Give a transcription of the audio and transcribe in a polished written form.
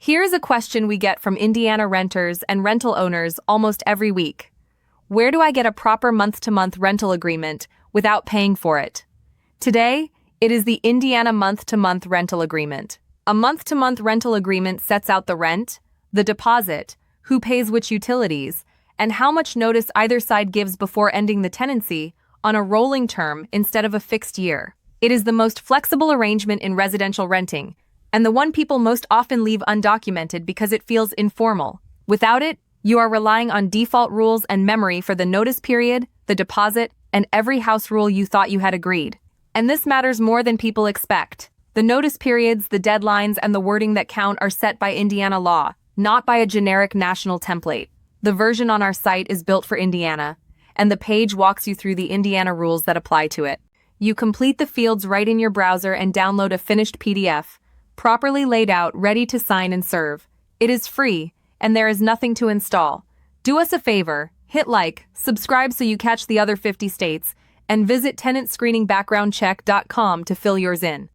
Here's a question we get from Indiana renters and rental owners almost every week. Where do I get a proper month-to-month rental agreement without paying for it? Today, it is the Indiana month-to-month rental agreement. A month-to-month rental agreement sets out the rent, the deposit, who pays which utilities, and how much notice either side gives before ending the tenancy on a rolling term instead of a fixed year. It is the most flexible arrangement in residential renting, and the one people most often leave undocumented because it feels informal. Without it, you are relying on default rules and memory for the notice period, the deposit, and every house rule you thought you had agreed. And this matters more than people expect. The notice periods, the deadlines, and the wording that count are set by Indiana law, not by a generic national template. The version on our site is built for Indiana, and the page walks you through the Indiana rules that apply to it. You complete the fields right in your browser and download a finished PDF, properly laid out, ready to sign and serve. It is free, and there is nothing to install. Do us a favor, hit like, subscribe so you catch the other 50 states, and visit tenantscreeningbackgroundcheck.com to fill yours in.